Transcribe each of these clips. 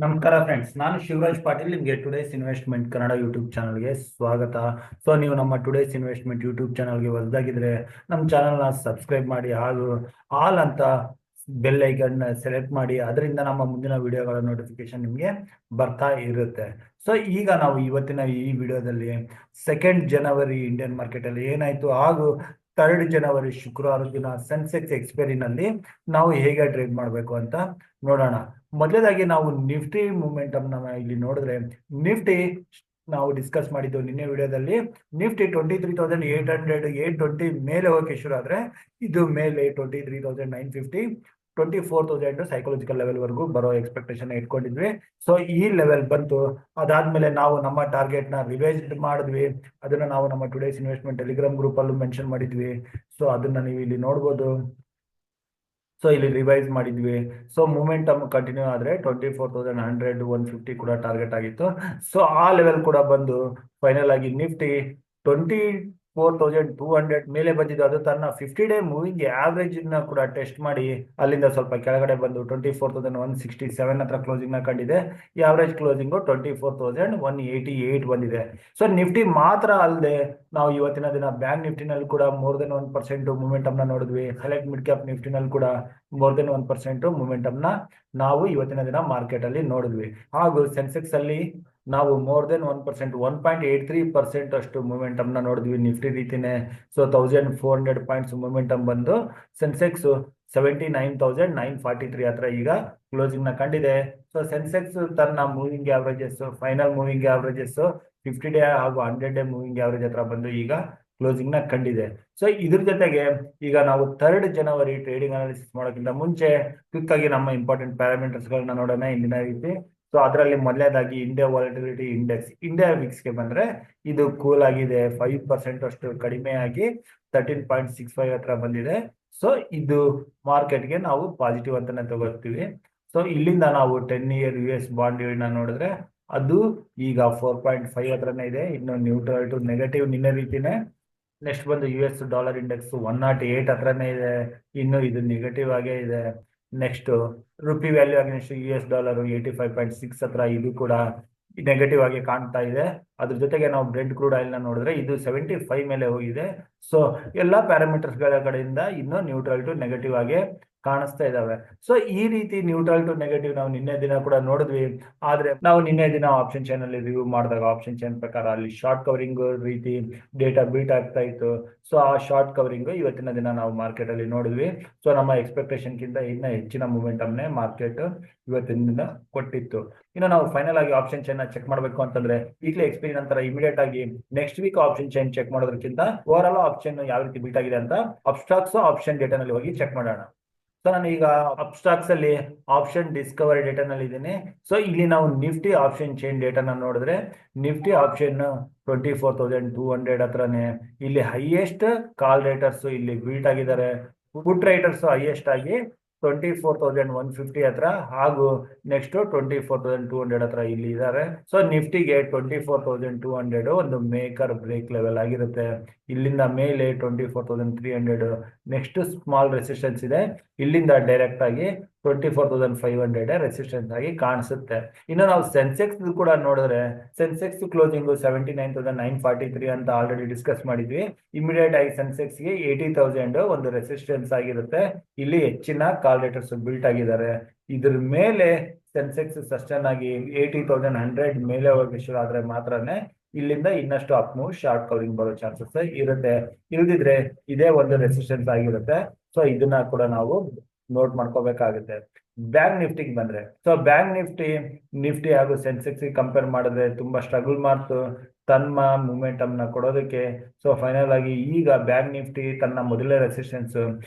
ನಮಸ್ಕಾರ ಫ್ರೆಂಡ್ಸ್, ನಾನು ಶಿವರಾಜ್ ಪಾಟೀಲ್. ನಿಮಗೆ ಟುಡೇಸ್ ಇನ್ವೆಸ್ಟ್ಮೆಂಟ್ ಕನ್ನಡ ಯೂಟ್ಯೂಬ್ ಚಾನಲ್ಗೆ ಸ್ವಾಗತ. ನೀವು ನಮ್ಮ ಟುಡೇಸ್ ಇನ್ವೆಸ್ಟ್ಮೆಂಟ್ ಯೂಟ್ಯೂಬ್ ಚಾನಲ್ಗೆ ಹೊಸದಾಗಿದ್ರೆ ನಮ್ಮ ಚಾನಲ್ನ ಸಬ್ಸ್ಕ್ರೈಬ್ ಮಾಡಿ ಹಾಗೂ ಆಲ್ ಅಂತ ಬೆಲ್ ಐಕನ್ ಸೆಲೆಕ್ಟ್ ಮಾಡಿ. ಅದರಿಂದ ನಮ್ಮ ಮುಂದಿನ ವಿಡಿಯೋಗಳ ನೋಟಿಫಿಕೇಶನ್ ನಿಮಗೆ ಬರ್ತಾ ಇರುತ್ತೆ. ಈಗ ನಾವು ಇವತ್ತಿನ ಈ ವಿಡಿಯೋದಲ್ಲಿ 2 ಜನವರಿ ಇಂಡಿಯನ್ ಮಾರ್ಕೆಟಲ್ಲಿ ಏನಾಯಿತು ಹಾಗೂ 3 ಜನವರಿ ಶುಕ್ರವಾರ ದಿನ ಸೆನ್ಸೆಕ್ಸ್ ಎಕ್ಸ್ಪೈರಿನಲ್ಲಿ ನಾವು ಹೇಗೆ ಟ್ರೇಡ್ ಮಾಡಬೇಕು ಅಂತ ನೋಡೋಣ. ಮೊದಲದಾಗಿ ನಾವು ನಿಫ್ಟಿ ಮೂಮೆಂಟಮ್ ಇಲ್ಲಿ ನೋಡಿದ್ರೆ, ನಿಫ್ಟಿ ನಾವು ಡಿಸ್ಕಸ್ ಮಾಡಿದ್ದು ನಿನ್ನೆ ವಿಡಿಯೋದಲ್ಲಿ. ನಿಫ್ಟಿ 23,800 820 ಮೇಲೆ ಹೋಗಕ್ಕೆ ಶುರು ಆದ್ರೆ ಇದು ಮೇಲೆ 23,950 24,000 ಸೈಕಾಲಜಿಕಲ್ ಲೆವೆಲ್ ವರೆಗೂ ಬರೋ ಎಕ್ಸ್ಪೆಕ್ಟೇಷನ್ ಇಟ್ಕೊಂಡಿದ್ವಿ. ಈ ಲೆವೆಲ್ ಬಂತು. ಅದಾದ್ಮೇಲೆ ನಾವು ನಮ್ಮ ಟಾರ್ಗೆಟ್ ನ ರಿವೈಸ್ ಮಾಡಿದ್ವಿ. ಅದನ್ನ ನಾವು ನಮ್ಮ ಟುಡೇಸ್ ಇನ್ವೆಸ್ಟ್ಮೆಂಟ್ ಟೆಲಿಗ್ರಾಮ್ ಗ್ರೂಪ್ ಅಲ್ಲೂ ಮೆನ್ಷನ್ ಮಾಡಿದ್ವಿ. ಅದನ್ನ ನೀವು ಇಲ್ಲಿ ನೋಡ್ಬೋದು. ಇಲ್ಲಿ ರಿವೈಸ್ ಮಾಡಿದ್ವಿ. ಮೂಮೆಂಟಮ್ ಕಂಟಿನ್ಯೂ ಆದ್ರೆ 24,100 150 ಕೂಡ ಟಾರ್ಗೆಟ್ ಆಗಿತ್ತು. ಆ ಲೆವೆಲ್ ಕೂಡ ಬಂದು ಫೈನಲ್ ಆಗಿ ನಿಫ್ಟಿ 24,200 ಮೇಲೆ ಬಂದಿದ್ದು. ಅದು ತನ್ನ 50-ಡೇ ಮೂವಿಂಗ್ ಆವರೇಜ್ ನ ಕೂಡ ಟೆಸ್ಟ್ ಮಾಡಿ ಅಲ್ಲಿಂದ ಸ್ವಲ್ಪ ಕೆಳಗಡೆ ಬಂದು 24,167 ಹತ್ರ ಕ್ಲೋಸಿಂಗ್ ನ ಕಂಡಿದೆ. ಈ ಆವರೇಜ್ ಕ್ಲೋಸಿಂಗು 24,188 ಬಂದಿದೆ. ನಿಫ್ಟಿ ಮಾತ್ರ ಅಲ್ಲದೆ ನಾವು ಇವತ್ತಿನ ದಿನ ಬ್ಯಾಂಕ್ ನಿಫ್ಟಿನಲ್ಲಿ ಕೂಡ ಮೋರ್ ದೆನ್ 1% ಮೂಮೆಂಟಮ್ ನ ನೋಡಿದ್ವಿ. ಸೆಲೆಕ್ಟ್ ಮಿಡ್ ಕ್ಯಾಪ್ ನಿಫ್ಟಿನಲ್ಲಿ ಕೂಡ ಮೋರ್ ದೆನ್ 1% ಮೂಮೆಂಟಮ್ ನ ನಾವು ಇವತ್ತಿನ ದಿನ ಮಾರ್ಕೆಟ್ ಅಲ್ಲಿ ನೋಡಿದ್ವಿ. ಹಾಗೂ ಸೆನ್ಸೆಕ್ಸ್ ಅಲ್ಲಿ ನಾವು ಮೋರ್ ದೆನ್ 1% 1.83% ಅಷ್ಟು ಮೂಮೆಂಟಮ್ ನ ನೋಡಿದ್ವಿ. ನಿಫ್ಟಿ ರೀತಿನೇ 1,400 ಪಾಯಿಂಟ್ಸ್ ಮೂಮೆಂಟಮ್ ಬಂದು ಸೆನ್ಸೆಕ್ಸ್ 79,943 ಹತ್ರ ಈಗ ಕ್ಲೋಸಿಂಗ್ ನ ಕಂಡಿದೆ. ಸೆನ್ಸೆಕ್ಸ್ ತನ್ನ moving averages, final moving averages 50-ಡೇ ಹಾಗೂ 100-ಡೇ ಮೂವಿಂಗ್ ಆವರೇಜ್ ಹತ್ರ ಬಂದು ಈಗ ಕ್ಲೋಸಿಂಗ್ ನ ಕಂಡಿದೆ. ಇದ್ರ ಜೊತೆಗೆ ಈಗ ನಾವು 3 ಜನವರಿ ಟ್ರೇಡಿಂಗ್ ಅನಾಲಿಸಿಸ್ ಮಾಡೋಕ್ಕಿಂತ ಮುಂಚೆ ಕ್ವಿಕ್ ಆಗಿ ನಮ್ಮ ಇಂಪಾರ್ಟೆಂಟ್ ಪ್ಯಾರಾಮೀಟರ್ಸ್ ಗಳನ್ನ ನೋಡೋಣ ಇಂದಿನ ರೀತಿ. ಅದರಲ್ಲಿ ಮೊದಲನೇದಾಗಿ ಇಂಡಿಯಾ ವಾಲಟಿಲಿಟಿ ಇಂಡೆಕ್ಸ್. ಇಂಡಿಯಾ ವಿಕ್ಸ್ಗೆ ಬಂದ್ರೆ ಇದು ಕೂಲ್ ಆಗಿದೆ, 5% ಅಷ್ಟು ಕಡಿಮೆ ಆಗಿ 13.65 ಹತ್ರ ಬಂದಿದೆ. ಇದು ಮಾರ್ಕೆಟ್ಗೆ ನಾವು ಪಾಸಿಟಿವ್ ಅಂತಾನೆ ತಗೋತೀವಿ. ಇಲ್ಲಿಂದ ನಾವು 10-year US ಬಾಂಡ್ ನ ನೋಡಿದ್ರೆ ಅದು ಈಗ 4.5 ಹತ್ರನೇ ಇದೆ. ಇನ್ನು ನ್ಯೂಟ್ರಲ್ ಟು ನೆಗೆಟಿವ್ ನಿನ್ನೆ ರೀತಿನೇ. ನೆಕ್ಸ್ಟ್ ಬಂದು US ಡಾಲರ್ ಇಂಡೆಕ್ಸ್ 108 ಹತ್ರನೇ ಇದೆ, ಇನ್ನು ಇದು ನೆಗೆಟಿವ್ ಆಗೇ ಇದೆ. Next rupee value against US dollar 85.6 ಹತ್ರ, ಇದು ಕೂಡ ನೆಗೆಟಿವ್ ಆಗಿ ಕಾಣ್ತಾ ಇದೆ. ಅದ್ರ ಜೊತೆಗೆ ನಾವು ಬ್ರೆಂಟ್ ಕ್ರೂಡ್ ಆಯಿಲ್ ನ ನೋಡಿದ್ರೆ ಇದು 75 ಮೇಲೆ ಹೋಗಿದೆ. ಎಲ್ಲಾ ಪ್ಯಾರಾಮೀಟರ್ಸ್ ಗಳ ಕಡೆಯಿಂದ ಇನ್ನು ನ್ಯೂಟ್ರಲ್ ಟು ನೆಗೆಟಿವ್ ಆಗಿ ಕಾಣಿಸ್ತಾ ಇದಾವೆ. ಈ ರೀತಿ ನ್ಯೂಟ್ರಲ್ ಟು ನೆಗೆಟಿವ್ ನಾವು ನಿನ್ನೆ ದಿನ ಕೂಡ ನೋಡಿದ್ವಿ. ಆದ್ರೆ ನಾವು ನಿನ್ನೆ ದಿನ ಆಪ್ಷನ್ ಚೈನ್ ಅಲ್ಲಿ ರಿವ್ಯೂ ಮಾಡಿದಾಗ ಆಪ್ಷನ್ ಚೈನ್ ಪ್ರಕಾರ ಅಲ್ಲಿ ಶಾರ್ಟ್ ಕವರಿಂಗ್ ರೀತಿ ಡೇಟಾ ಬೀಟ್ ಆಗ್ತಾ ಇತ್ತು. ಆ ಶಾರ್ಟ್ ಕವರಿಂಗ್ ಇವತ್ತಿನ ದಿನ ನಾವು ಮಾರ್ಕೆಟ್ ಅಲ್ಲಿ ನೋಡಿದ್ವಿ. ನಮ್ಮ ಎಕ್ಸ್ಪೆಕ್ಟೇಷನ್ ಗಿಂತ ಇನ್ನ ಹೆಚ್ಚಿನ ಮೂಮೆಂಟಮ್ ನೇ ಮಾರ್ಕೆಟ್ ಇವತ್ತಿನ ದಿನ ಕೊಟ್ಟಿತ್ತು. ಇನ್ನು ನಾವು ಫೈನಲ್ ಆಗಿ ಆಪ್ಷನ್ ಚೈನ್ ನ ಚೆಕ್ ಮಾಡಬೇಕು ಅಂತಂದ್ರೆ ವೀಕ್ಲಿ ಎಕ್ಸ್ಪೈರಿ ನಂತರ ಇಮಿಡಿಯೇಟ್ ಆಗಿ next week option chain check ಮಾಡೋದಕ್ಕಿಂತ ಓವರ್ ಆಲ್ ಆಪ್ಷನ್ ಯಾವ ರೀತಿ ಬೀಟ್ ಆಗಿದೆ ಅಂತ ಅಬ್ಸ್ಟ್ರಾಕ್ಟ್ಸ್ ಆಪ್ಷನ್ ಡೇಟಾ ನಲ್ಲಿ ಹೋಗಿ ಚೆಕ್ ಮಾಡೋಣ. ನಾನು ಈಗ ಅಬ್ಸ್ಟ್ರಾಕ್ಟ್ಸ್ ಅಲ್ಲಿ ಆಪ್ಷನ್ ಡಿಸ್ಕವರಿ ಡೇಟಾ ನಲ್ಲಿ ಇದ್ದೀನಿ. ಇಲ್ಲಿ ನಾವು ನಿಫ್ಟಿ ಆಪ್ಷನ್ ಚೈನ್ ಡೇಟಾನ ನೋಡಿದ್ರೆ ನಿಫ್ಟಿ ಆಪ್ಷನ್ 24,200 ಹತ್ರನೇ ಇಲ್ಲಿ ಹೈಯೆಸ್ಟ್ ಕಾಲ್ ರೈಟರ್ಸ್ ಇಲ್ಲಿ ಬೀಟ್ ಆಗಿದ್ದಾರೆ. ಪುಟ್ ರೈಟರ್ಸ್ ಹೈಯೆಸ್ಟ್ ಆಗಿ 24,150 ಹತ್ರ ಹಾಗೂ ನೆಕ್ಸ್ಟ್ 24,200 ಹತ್ರ ಇಲ್ಲಿ ಇದ್ದಾರೆ. ನಿಫ್ಟಿಗೆ 24,200 ಒಂದು ಮೇಕರ್ ಬ್ರೇಕ್ ಲೆವೆಲ್ ಆಗಿರುತ್ತೆ. ಇಲ್ಲಿಂದ ಮೇಲೆ 24,300 ನೆಕ್ಸ್ಟ್ ಸ್ಮಾಲ್ ರೆಸಿಸ್ಟೆನ್ಸ್ ಇದೆ. ಇಲ್ಲಿಂದ ಡೈರೆಕ್ಟ್ ಆಗಿ 24,500 ರೆಸಿಸ್ಟೆನ್ಸ್ ಆಗಿ ಕಾಣಿಸುತ್ತೆ. ಇನ್ನು ನಾವು ಸೆನ್ಸೆಕ್ಸ್ ಕೂಡ ನೋಡಿದ್ರೆ ಸೆನ್ಸೆಕ್ಸ್ ಕ್ಲೋಸಿಂಗ್ 79,943 ಅಂತ ಆಲ್ರೆಡಿ ಡಿಸ್ಕಸ್ ಮಾಡಿದ್ವಿ. ಇಮಿಡಿಯೇಟ್ ಆಗಿ ಸೆನ್ಸೆಕ್ಸ್ ಗೆ 80,000 ಒಂದು ರೆಸಿಸ್ಟೆನ್ಸ್ ಆಗಿರುತ್ತೆ. ಇಲ್ಲಿ ಹೆಚ್ಚಿನ ಕಾಲ್ ರೇಟರ್ಸ್ ಬಿಲ್ಟ್ ಆಗಿದ್ದಾರೆ. ಇದ್ರ ಮೇಲೆ ಸೆನ್ಸೆಕ್ಸ್ ಸಸ್ಟೈನ್ ಆಗಿ 80,100 ಮೇಲೆ ಹೋಗಿ ಶುರು ಆದ್ರೆ ಮಾತ್ರನೇ ಇಲ್ಲಿಂದ ಇನ್ನಷ್ಟು ಅಪ್ ಮೂವ್ ಶಾರ್ಟ್ ಕವರಿಂಗ್ ಬರೋ ಚಾನ್ಸಸ್ ಇರುತ್ತೆ. ಇಲ್ದಿದ್ರೆ ಇದೇ ಒಂದು ರೆಸಿಸ್ಟೆನ್ಸ್ ಆಗಿರುತ್ತೆ. ಇದನ್ನ ಕೂಡ ನಾವು ನೋಟ್ ಮಾಡ್ಕೋಬೇಕಾಗುತ್ತೆ. ಬ್ಯಾಂಕ್ ನಿಫ್ಟಿಗೆ ಬಂದ್ರೆ ಬ್ಯಾಂಕ್ ನಿಫ್ಟಿ ಹಾಗೂ ಸೆನ್ಸೆಕ್ಸ್ ಕಂಪೇರ್ ಮಾಡಿದ್ರೆ ತುಂಬಾ ಸ್ಟ್ರಗಲ್ ಮಾಡ್ತು ತನ್ನ ಮೂಮೆಂಟಮ್ ನ ಕೊಡೋದಕ್ಕೆ. ಫೈನಲ್ ಆಗಿ ಈಗ ಬ್ಯಾಂಕ್ ನಿಫ್ಟಿ ತನ್ನ ಮೊದಲನೇ ರೆಸಿಸ್ಟೆನ್ಸ್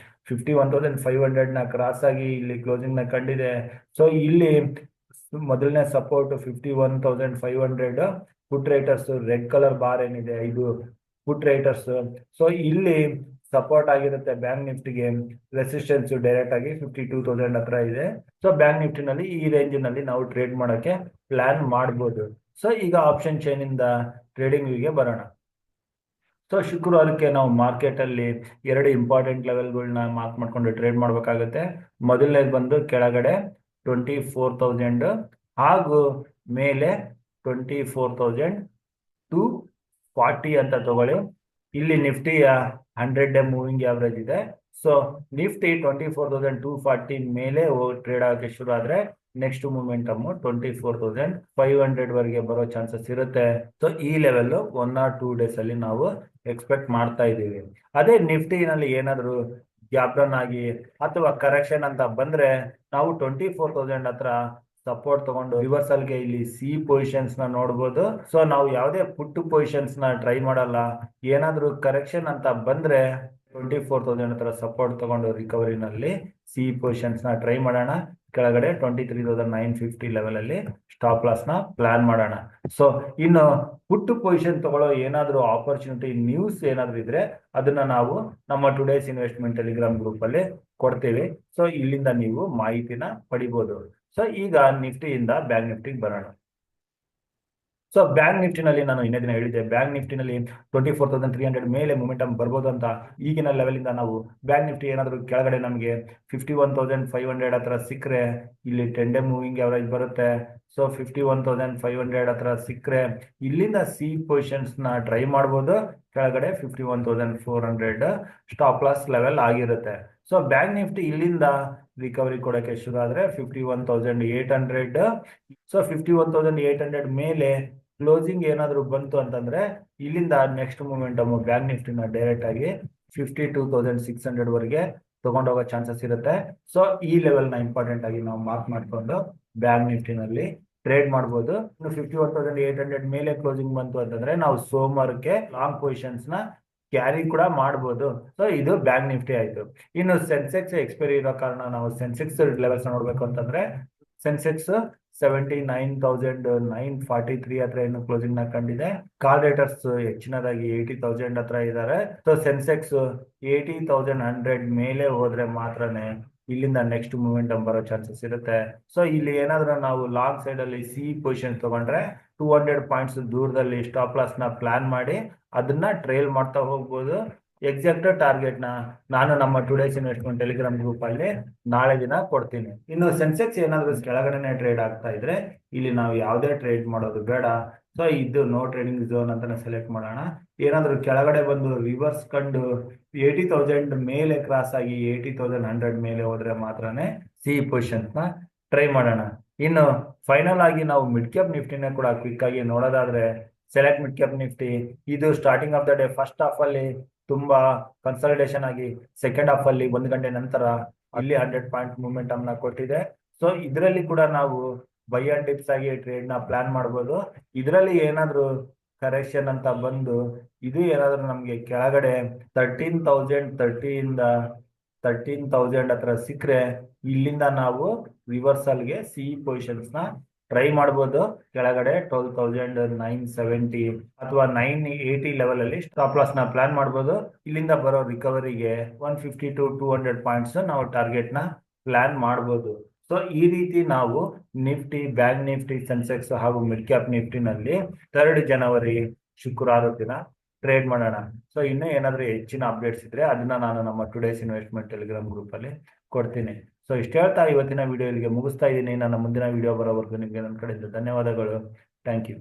51,500 ನ ಕ್ರಾಸ್ ಆಗಿ ಇಲ್ಲಿ ಕ್ಲೋಸಿಂಗ್ ನ ಕಂಡಿದೆ. ಇಲ್ಲಿ ಮೊದಲನೇ ಸಪೋರ್ಟ್ 51,500 ಪುಟ್ ರೈಟರ್ಸ್ ರೆಡ್ ಕಲರ್ ಬಾರ್ ಏನಿದೆ ಇದು ಪುಟ್ ರೈಟರ್ಸ್. ಇಲ್ಲಿ ಸಪೋರ್ಟ್ ಆಗಿರುತ್ತೆ ಬ್ಯಾಂಕ್ ನಿಫ್ಟಿಗೆ. ರೆಸಿಸ್ಟೆನ್ಸ್ ಡೈರೆಕ್ಟ್ ಆಗಿ 52,000 ಹತ್ರ ಇದೆ. ಬ್ಯಾಂಕ್ ನಿಫ್ಟಿನಲ್ಲಿ ಈ ರೇಂಜ್ ನಲ್ಲಿ ನಾವು ಟ್ರೇಡ್ ಮಾಡೋಕೆ ಪ್ಲಾನ್ ಮಾಡಬಹುದು. ಈಗ ಆಪ್ಷನ್ ಚೈನ್ ಇಂದ ಟ್ರೇಡಿಂಗ್ ಗೆ ಬರೋಣ. ಶುಕ್ರವಾರಕ್ಕೆ ನಾವು ಮಾರ್ಕೆಟ್ ಅಲ್ಲಿ 2 ಇಂಪಾರ್ಟೆಂಟ್ ಲೆವೆಲ್ಗಳನ್ನ ಮಾರ್ಕ್ ಮಾಡ್ಕೊಂಡು ಟ್ರೇಡ್ ಮಾಡಬೇಕಾಗುತ್ತೆ. ಮೊದಲನೇದು ಬಂದು ಕೆಳಗಡೆ 24,000 ಹಾಗೂ ಮೇಲೆ 24,240 ಅಂತ ತಗೊಳ್ಳಿ. ಇಲ್ಲಿ ನಿಫ್ಟಿಯ 100 ಡೇ ಮೂವಿಂಗ್ ಆವರೇಜ್ ಇದೆ. ಸೊ ನಿಫ್ಟಿ 24,240 ಮೇಲೆ ಟ್ರೇಡ್ ಆಗಕ್ಕೆ ಶುರು ಆದ್ರೆ ನೆಕ್ಸ್ಟ್ ಮೂಮೆಂಟಮ್ 24,500 ವರೆಗೆ ಬರೋ ಚಾನ್ಸಸ್ ಇರುತ್ತೆ. ಸೊ ಈ ಲೆವೆಲ್ 1 or 2 days ಅಲ್ಲಿ ನಾವು ಎಕ್ಸ್ಪೆಕ್ಟ್ ಮಾಡ್ತಾ ಇದ್ದೀವಿ. ಅದೇ ನಿಫ್ಟಿನಲ್ಲಿ ಏನಾದ್ರು ಗ್ಯಾಪ್ ಡೌನ್ ಆಗಿ ಅಥವಾ ಕರೆಕ್ಷನ್ ಅಂತ ಬಂದ್ರೆ ನಾವು 24,000 ಹತ್ರ ಸಪೋರ್ಟ್ ತಗೊಂಡು ರಿವರ್ಸಲ್ ಗೆ ಇಲ್ಲಿ ಸಿ ಪೊಸಿಷನ್ಸ್ ನ ನೋಡಬಹುದು. ಸೊ ನಾವು ಯಾವುದೇ ಪುಟ್ ಪೊಸಿಷನ್ಸ್ ನ ಟ್ರೈ ಮಾಡಲ್ಲ. ಏನಾದ್ರೂ ಕರೆಕ್ಷನ್ ಅಂತ ಬಂದ್ರೆ 24,000 ಹತ್ರ ಸಪೋರ್ಟ್ ತಗೊಂಡು ರಿಕವರಿನಲ್ಲಿ ಸಿ ಪೊಸಿಷನ್ಸ್ ನ ಟ್ರೈ ಮಾಡೋಣ. ಕೆಳಗಡೆ 23,950 ಲೆವೆಲ್ ಅಲ್ಲಿ ಸ್ಟಾಪ್ ಲಾಸ್ ನ ಪ್ಲಾನ್ ಮಾಡೋಣ. ಸೊ ಇನ್ನು ಪುಟ್ ಪೊಸಿಷನ್ ತಗೊಳ್ಳೋ ಏನಾದ್ರೂ ಆಪರ್ಚುನಿಟಿ ನ್ಯೂಸ್ ಏನಾದ್ರೂ ಇದ್ರೆ ಅದನ್ನ ನಾವು ನಮ್ಮ ಟುಡೇಸ್ ಇನ್ವೆಸ್ಟ್ಮೆಂಟ್ ಟೆಲಿಗ್ರಾಮ್ ಗ್ರೂಪ್ ಅಲ್ಲಿ ಕೊಡ್ತೀವಿ. ಸೊ ಇಲ್ಲಿಂದ ನೀವು ಮಾಹಿತಿನ ಪಡಿಬಹುದು. ಸೊ ಈಗ ನಿಫ್ಟಿಯಿಂದ ಬ್ಯಾಂಕ್ ನಿಫ್ಟಿಗೆ ಬರೋಣ. ಸೊ ಬ್ಯಾಂಕ್ ನಿಫ್ಟಿನಲ್ಲಿ ನಾನು ಇನ್ನೇ ದಿನ ಹೇಳಿದ್ದೆ, ಬ್ಯಾಂಕ್ ನಿಫ್ಟಿನಲ್ಲಿ 24,300 ಮೇಲೆ ಮೊಮೆಂಟಮ್ ಬರ್ಬೋದು ಅಂತ. ಈಗಿನ ಲೆವೆಲ್ ಇಂದ ನಾವು ಬ್ಯಾಂಕ್ ನಿಫ್ಟಿ ಏನಾದರೂ ಕೆಳಗಡೆ ನಮಗೆ 51,500 ಹತ್ರ ಸಿಕ್ಕರೆ ಇಲ್ಲಿ 10 ಡೇ ಮೂವಿಂಗ್ ಅವರೇಜ್ ಬರುತ್ತೆ. ಸೊ 51,500 ಹತ್ರ ಸಿಕ್ಕರೆ ಇಲ್ಲಿಂದ ಸಿ ಪೊಸಿಷನ್ಸ್ ನ ಟ್ರೈ ಮಾಡ್ಬೋದು. ಕೆಳಗಡೆ 51,400 ಸ್ಟಾಪ್ ಲಾಸ್ ಲೆವೆಲ್ ಆಗಿರುತ್ತೆ. ಸೊ ಬ್ಯಾಂಕ್ ನಿಫ್ಟಿ ಇಲ್ಲಿಂದ ರಿಕವರಿ ಕೊಡೋಕೆ ಶುರು ಆದ್ರೆ 51,800. ಸೊ 51,800 ಮೇಲೆ ಕ್ಲೋಸಿಂಗ್ ಏನಾದ್ರು ಬಂತು ಅಂತಂದ್ರೆ ಇಲ್ಲಿಂದ ನೆಕ್ಸ್ಟ್ ಮೂಮೆಂಟಮ್ ಬ್ಯಾಂಕ್ ನಿಫ್ಟಿನ ಡೈರೆಕ್ಟ್ ಆಗಿ 52,600 ವರೆಗೆ ತಗೊಂಡೋಗೋ ಚಾನ್ಸಸ್ ಇರುತ್ತೆ. ಸೊ ಈ ಲೆವೆಲ್ ನ ಇಂಪಾರ್ಟೆಂಟ್ ಆಗಿ ನಾವು ಮಾರ್ಕ್ ಮಾಡ್ಕೊಂಡು ಬ್ಯಾಂಕ್ ನಿಫ್ಟಿನಲ್ಲಿ ಟ್ರೇಡ್ ಮಾಡಬಹುದು. ಇನ್ನು 51,800 ಮೇಲೆ ಕ್ಲೋಸಿಂಗ್ ಬಂತು ಅಂತಂದ್ರೆ ನಾವು ಸೋಮವಾರಕ್ಕೆ ಲಾಂಗ್ ಪೊಸಿಷನ್ಸ್ ನ ಕ್ಯಾರಿ ಕೂಡ ಮಾಡಬಹುದು. ಸೊ ಇದು ಬ್ಯಾಂಕ್ ನಿಫ್ಟಿ ಆಯ್ತು. ಇನ್ನು ಸೆನ್ಸೆಕ್ಸ್ ಎಕ್ಸ್ಪೈರಿ ಇರೋ ಕಾರಣ ನಾವು ಸೆನ್ಸೆಕ್ಸ್ ಲೆವೆಲ್ಸ್ ನೋಡ್ಬೇಕು ಅಂತಂದ್ರೆ ಸೆನ್ಸೆಕ್ಸ್ 79,943 ಹತ್ರ ಏನು ಕ್ಲೋಸಿಂಗ್ ನ ಕಂಡಿದೆ. ಕಾಲ್ ರೇಟರ್ಸ್ ಹೆಚ್ಚಿನದಾಗಿ 80,000 ಹತ್ರ ಇದ್ದಾರೆ. ಸೊ ಸೆನ್ಸೆಕ್ಸ್ 80,100 ಮೇಲೆ ಹೋದ್ರೆ ಮಾತ್ರನೇ ಇಲ್ಲಿಂದ ನೆಕ್ಸ್ಟ್ ಮೂಮೆಂಟಮ್ ಬರೋ ಚಾನ್ಸಸ್ ಇರುತ್ತೆ. ಸೊ ಇಲ್ಲಿ ಏನಾದ್ರೂ ನಾವು ಲಾಂಗ್ ಸೈಡ್ ಅಲ್ಲಿ ಸಿ ಪೊಸಿಷನ್ ತಗೊಂಡ್ರೆ 200 ಪಾಯಿಂಟ್ಸ್ ದೂರದಲ್ಲಿ ಸ್ಟಾಪ್ ಲಾಸ್ ನ ಪ್ಲಾನ್ ಮಾಡಿ ಅದನ್ನ ಟ್ರೇಲ್ ಮಾಡ್ತಾ ಹೋಗ್ಬೋದು. ಎಕ್ಸಾಕ್ಟ್ ಟಾರ್ಗೆಟ್ ನ ನಾನು ನಮ್ಮ ಟುಡೇಸ್ ಇನ್ವೆಸ್ಟ್ಮೆಂಟ್ ಟೆಲಿಗ್ರಾಮ್ ಗ್ರೂಪ್ ಅಲ್ಲಿ ನಾಳೆ ದಿನ ಕೊಡ್ತೀನಿ. ಇನ್ನು ಸೆನ್ಸೆಕ್ಸ್ ಏನಾದ್ರು ಕೆಳಗಡೆನೆ ಟ್ರೇಡ್ ಆಗ್ತಾ ಇದ್ರೆ ಇಲ್ಲಿ ನಾವು ಯಾವುದೇ ಟ್ರೇಡ್ ಮಾಡೋದು ಬೇಡ. ಸೊ ಇದು ನೋ ಟ್ರೇಡಿಂಗ್ ಝೋನ್ ಅಂತಾನೆ ಸೆಲೆಕ್ಟ್ ಮಾಡೋಣ. ಏನಾದ್ರು ಕೆಳಗಡೆ ಬಂದು ರಿವರ್ಸ್ ಕಂಡು 80,000 ಮೇಲೆ ಕ್ರಾಸ್ ಆಗಿ 80,100 ಮೇಲೆ ಹೋದ್ರೆ ಮಾತ್ರನೇ ಸಿ ಪೊಸಿಷನ್ಸ್ ನ ಟ್ರೈ ಮಾಡೋಣ. ಇನ್ನು ಫೈನಲ್ ಆಗಿ ನಾವು ಮಿಡ್ ಕ್ಯಾಪ್ ನಿಫ್ಟಿನ ಕೂಡ ಕ್ವಿಕ್ ಆಗಿ ನೋಡೋದಾದ್ರೆ ಸೆಲೆಕ್ಟ್ ಮಿಡ್ ಕ್ಯಾಪ್ ನಿಫ್ಟಿ ಇದು starting of the day first half ಅಲ್ಲಿ ತುಂಬಾ ಕನ್ಸಲ್ಟೇಷನ್ ಆಗಿ ಸೆಕೆಂಡ್ ಹಾಫ್ ಅಲ್ಲಿ 1 ಗಂಟೆ ನಂತರ ಅಲ್ಲಿ 100 ಪಾಯಿಂಟ್ ಮೂಮೆಂಟಮ್ ನ ಕೊಟ್ಟಿದೆ. ಸೊ ಇದರಲ್ಲಿ ಕೂಡ ನಾವು ಬೈ ಅಂಡ್ ಡಿಪ್ಸ್ ಆಗಿ ಟ್ರೇಡ್ ನ ಪ್ಲಾನ್ ಮಾಡಬಹುದು. ಇದರಲ್ಲಿ ಏನಾದ್ರು ಕರೆಕ್ಷನ್ ಅಂತ ಬಂದು ಇದು ಏನಾದ್ರು ನಮ್ಗೆ ಕೆಳಗಡೆ 13,030 ಇಂದ 13,000 ಹತ್ರ ಸಿಕ್ಕರೆ ಇಲ್ಲಿಂದ ನಾವು ರಿವರ್ಸಲ್ ಗೆ ಸಿ ಪೊಸಿಷನ್ಸ್ ನ ಟ್ರೈ ಮಾಡಬಹುದು. ಕೆಳಗಡೆ 12,970 ಅಥವಾ 980 ಲೆವೆಲ್ ಅಲ್ಲಿ ಸ್ಟಾಪ್ ಲಾಸ್ ನ ಪ್ಲಾನ್ ಮಾಡಬಹುದು. ಇಲ್ಲಿಂದ ಬರೋ ರಿಕವರಿಗೆ 150 to 200 ಪಾಯಿಂಟ್ಸ್ ನಾವು ಟಾರ್ಗೆಟ್ ನ ಪ್ಲಾನ್ ಮಾಡಬಹುದು. ಸೊ ಈ ರೀತಿ ನಾವು ನಿಫ್ಟಿ, ಬ್ಯಾಂಕ್ ನಿಫ್ಟಿ, ಸೆನ್ಸೆಕ್ಸ್ ಹಾಗೂ ಮಿಡ್ ಕ್ಯಾಪ್ ನಿಫ್ಟಿನಲ್ಲಿ 3 ಜನವರಿ ಶುಕ್ರವಾರ ದಿನ ಟ್ರೇಡ್ ಮಾಡೋಣ. ಸೊ ಇನ್ನೂ ಏನಾದರೂ ಹೆಚ್ಚಿನ ಅಪ್ಡೇಟ್ಸ್ ಇದ್ರೆ ಅದನ್ನ ನಾನು ನಮ್ಮ ಟುಡೇಸ್ ಇನ್ವೆಸ್ಟ್ಮೆಂಟ್ ಟೆಲಿಗ್ರಾಮ್ ಗ್ರೂಪ್ ಅಲ್ಲಿ ಕೊಡ್ತೀನಿ. ಸೊ ಇಷ್ಟು ಹೇಳ್ತಾ ಇವತ್ತಿನ ವಿಡಿಯೋ ಇಲ್ಲಿಗೆ ಮುಗಿಸ್ತಾ ಇದ್ದೀನಿ. ನನ್ನ ಮುಂದಿನ ವಿಡಿಯೋ ಬರೋವರೆಗೂ ನಿಮಗೆ ನನ್ನ ಕಡೆಯಿಂದ ಧನ್ಯವಾದಗಳು. Thank you.